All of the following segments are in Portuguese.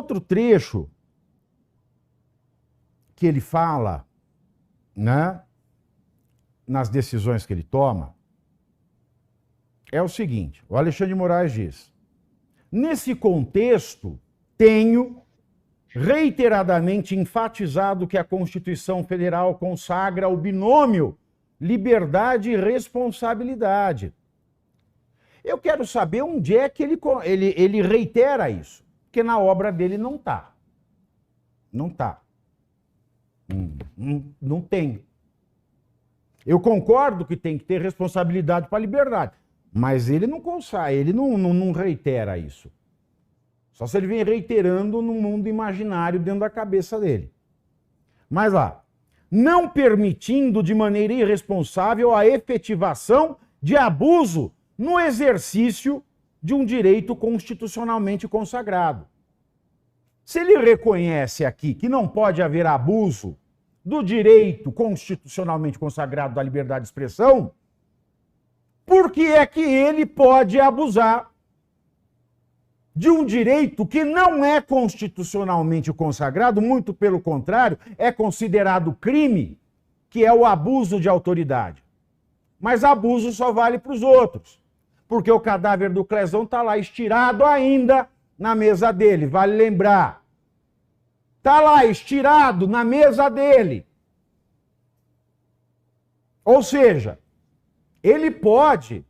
outro trecho que ele fala, né, nas decisões que ele toma, é o seguinte: o Alexandre de Moraes diz: nesse contexto, tenho reiteradamente enfatizado que a Constituição Federal consagra o binômio liberdade e responsabilidade. Eu quero saber onde é que ele reitera isso, porque na obra dele não está. Não está. Não tem. Eu concordo que tem que ter responsabilidade para a liberdade, mas ele não consagra, ele não reitera isso. Só se ele vem reiterando num mundo imaginário dentro da cabeça dele. Mas lá, não permitindo de maneira irresponsável a efetivação de abuso no exercício de um direito constitucionalmente consagrado. Se ele reconhece aqui que não pode haver abuso do direito constitucionalmente consagrado da liberdade de expressão, por que é que ele pode abusar de um direito que não é constitucionalmente consagrado? Muito pelo contrário, é considerado crime, que é o abuso de autoridade. Mas abuso só vale para os outros, porque o cadáver do Clezão está lá estirado ainda na mesa dele, vale lembrar. Está lá estirado na mesa dele. Ou seja, ele pode,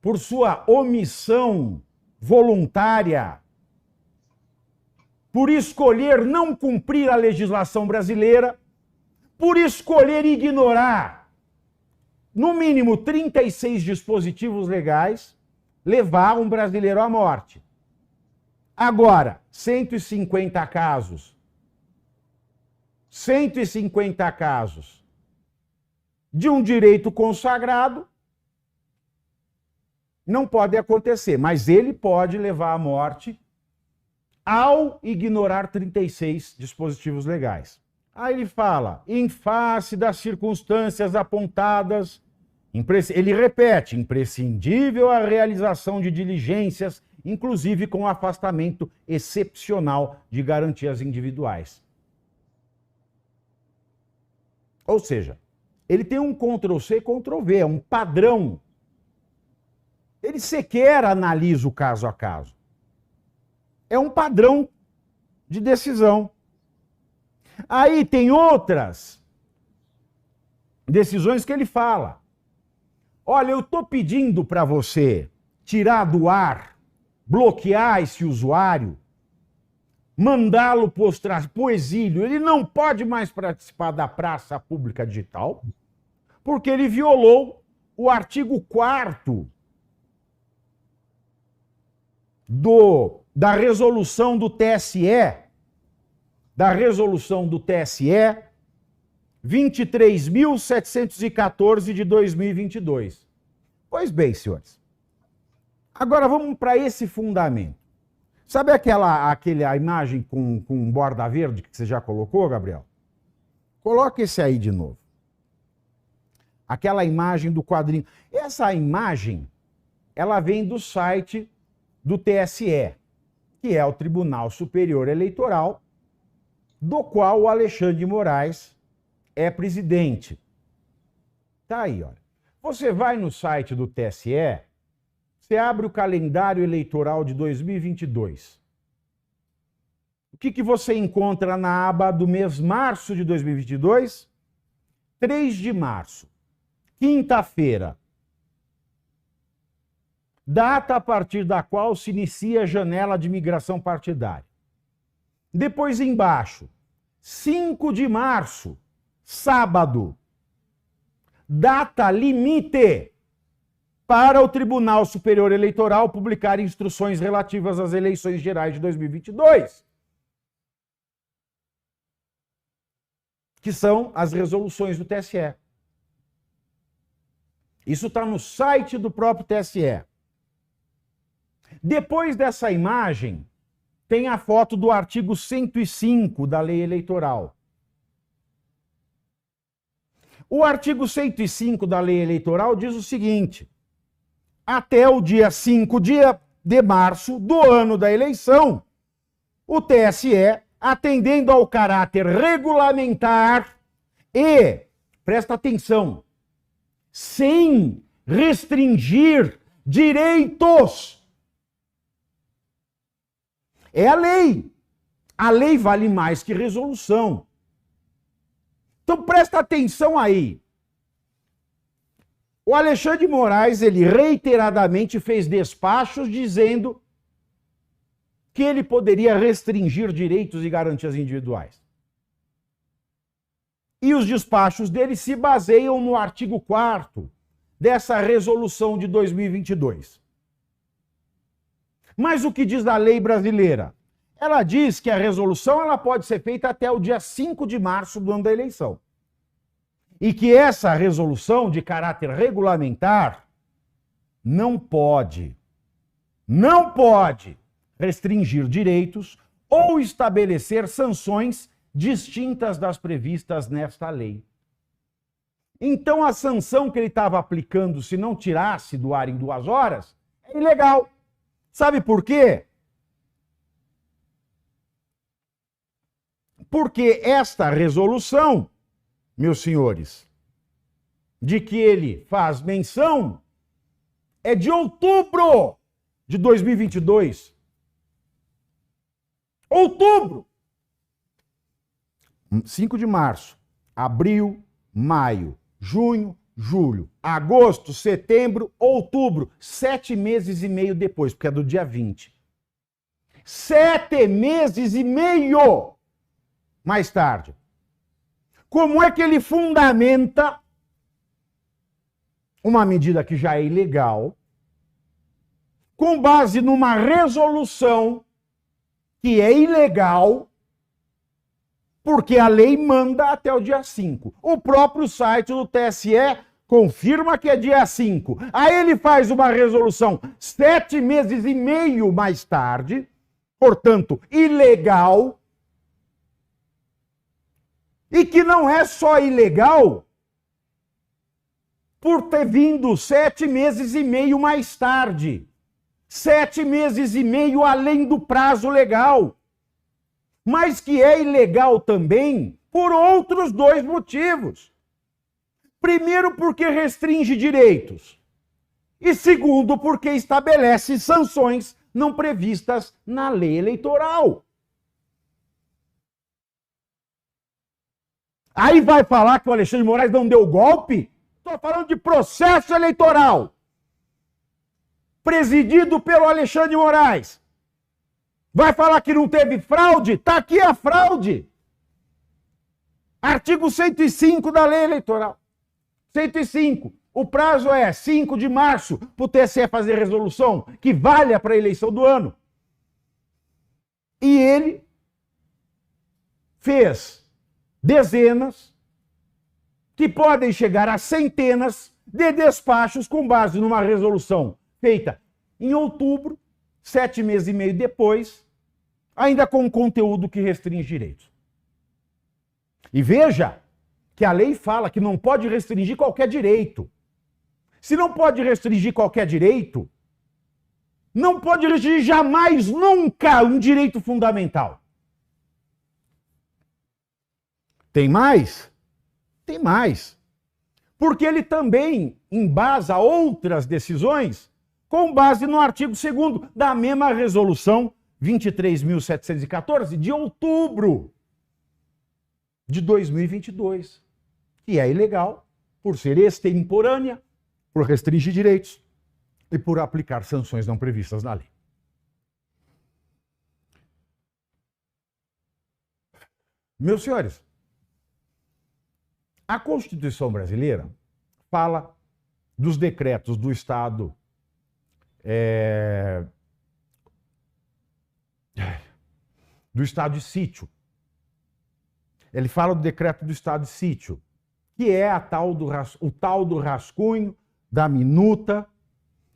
por sua omissão voluntária, por escolher não cumprir a legislação brasileira, por escolher ignorar, no mínimo 36 dispositivos legais, levar um brasileiro à morte. Agora, 150 casos. 150 casos de um direito consagrado não pode acontecer, mas ele pode levar à morte ao ignorar 36 dispositivos legais. Aí ele fala: em face das circunstâncias apontadas, ele repete, imprescindível a realização de diligências, inclusive com afastamento excepcional de garantias individuais. Ou seja, ele tem um Ctrl-C, Ctrl-V, é um padrão. Ele sequer analisa o caso a caso. É um padrão de decisão. Aí tem outras decisões que ele fala: olha, eu estou pedindo para você tirar do ar, bloquear esse usuário, mandá-lo para o exílio. Ele não pode mais participar da praça pública digital, porque ele violou o artigo 4º da resolução do TSE, 23.714 de 2022. Pois bem, senhores, agora vamos para esse fundamento. Sabe aquela imagem com borda verde que você já colocou, Gabriel? Coloca esse aí de novo. Aquela imagem do quadrinho. Essa imagem, ela vem do site do TSE, que é o Tribunal Superior Eleitoral, do qual o Alexandre de Moraes é presidente. Tá aí, olha. Você vai no site do TSE, você abre o calendário eleitoral de 2022. O que você encontra na aba do mês março de 2022? 3 de março, quinta-feira. Data a partir da qual se inicia a janela de migração partidária. Depois embaixo, 5 de março, sábado. Data limite para o Tribunal Superior Eleitoral publicar instruções relativas às eleições gerais de 2022. Que são as resoluções do TSE. Isso está no site do próprio TSE. Depois dessa imagem, tem a foto do artigo 105 da Lei Eleitoral. O artigo 105 da Lei Eleitoral diz o seguinte: até o dia 5 de março do ano da eleição, o TSE, atendendo ao caráter regulamentar e, presta atenção, sem restringir direitos. É a lei. A lei vale mais que resolução. Então presta atenção aí. O Alexandre de Moraes, ele reiteradamente fez despachos dizendo que ele poderia restringir direitos e garantias individuais. E os despachos dele se baseiam no artigo 4º dessa resolução de 2022. Mas o que diz a lei brasileira? Ela diz que a resolução ela pode ser feita até o dia 5 de março do ano da eleição. E que essa resolução de caráter regulamentar não pode restringir direitos ou estabelecer sanções distintas das previstas nesta lei. Então a sanção que ele estava aplicando se não tirasse do ar em 2 horas é ilegal. Sabe por quê? Porque esta resolução, meus senhores, de que ele faz menção, é de outubro de 2022. Outubro! 5 de março, abril, maio, junho, julho, agosto, setembro, outubro. 7 meses e meio depois, porque é do dia 20. 7 meses e meio mais tarde. Como é que ele fundamenta uma medida que já é ilegal, com base numa resolução que é ilegal, porque a lei manda até o dia 5. O próprio site do TSE confirma que é dia 5. Aí ele faz uma resolução 7 meses e meio mais tarde, portanto, ilegal, e que não é só ilegal por ter vindo 7 meses e meio mais tarde. 7 meses e meio além do prazo legal. Mas que é ilegal também por outros 2 motivos. Primeiro, porque restringe direitos. E segundo, porque estabelece sanções não previstas na lei eleitoral. Aí vai falar que o Alexandre de Moraes não deu golpe? Estou falando de processo eleitoral. Presidido pelo Alexandre de Moraes. Vai falar que não teve fraude? Está aqui a fraude. Artigo 105 da lei eleitoral. 105. O prazo é 5 de março para o TSE fazer resolução que valha para a eleição do ano. E ele fez dezenas, que podem chegar a centenas de despachos com base numa resolução feita em outubro, 7 meses e meio depois, ainda com conteúdo que restringe direitos. E veja que a lei fala que não pode restringir qualquer direito. Se não pode restringir qualquer direito, não pode restringir jamais, nunca, um direito fundamental. Tem mais? Tem mais. Porque ele também embasa outras decisões com base no artigo 2º da mesma resolução 23.714 de outubro de 2022, que é ilegal por ser extemporânea, por restringir direitos e por aplicar sanções não previstas na lei. Meus senhores, a Constituição brasileira fala dos decretos do Estado de sítio. Ele fala do decreto do estado de sítio, que é o tal do rascunho da minuta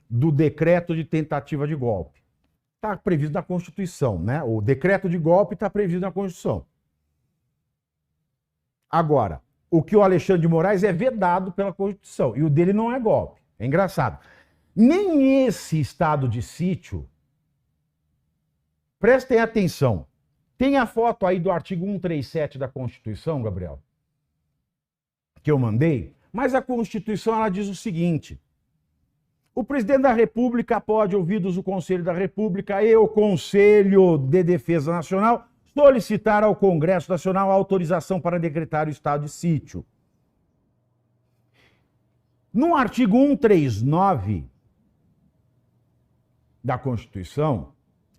do decreto de tentativa de golpe. Está previsto na Constituição, né? O decreto de golpe está previsto na Constituição. Agora, o que o Alexandre de Moraes é vedado pela Constituição, e o dele não é golpe. É engraçado. Nem esse estado de sítio prestem atenção. Tem a foto aí do artigo 137 da Constituição, Gabriel, que eu mandei, mas a Constituição ela diz o seguinte: o presidente da República pode, ouvidos o Conselho da República e o Conselho de Defesa Nacional, solicitar ao Congresso Nacional a autorização para decretar o estado de sítio. No artigo 139 da Constituição,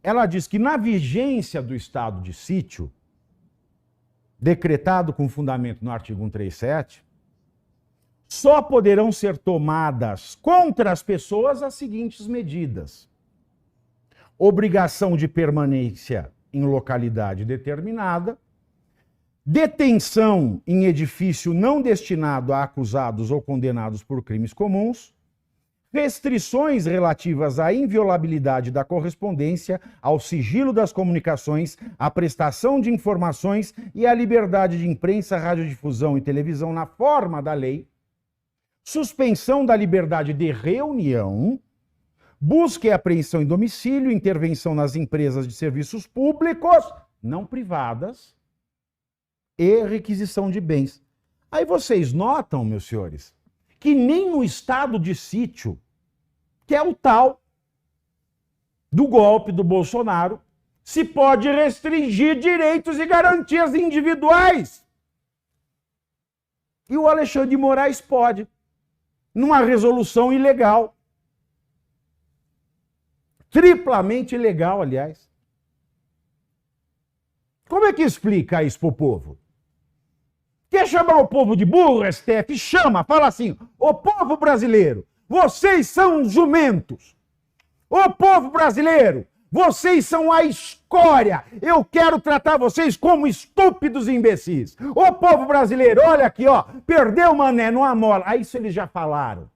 ela diz que na vigência do estado de sítio, decretado com fundamento no artigo 137, só poderão ser tomadas contra as pessoas as seguintes medidas: obrigação de permanência em localidade determinada, detenção em edifício não destinado a acusados ou condenados por crimes comuns, restrições relativas à inviolabilidade da correspondência, ao sigilo das comunicações, à prestação de informações e à liberdade de imprensa, radiodifusão e televisão na forma da lei, suspensão da liberdade de reunião, busca e apreensão em domicílio, intervenção nas empresas de serviços públicos, não privadas, e requisição de bens. Aí vocês notam, meus senhores, que nem no estado de sítio, que é o tal do golpe do Bolsonaro, se pode restringir direitos e garantias individuais. E o Alexandre de Moraes pode, numa resolução ilegal. Triplamente ilegal, aliás. Como é que explica isso pro povo? Quer chamar o povo de burro, STF? Chama, fala assim: ô povo brasileiro, vocês são jumentos. Ô povo brasileiro, vocês são a escória. Eu quero tratar vocês como estúpidos e imbecis. Ô povo brasileiro, olha aqui, ó, perdeu o mané numa mola. Aí isso eles já falaram.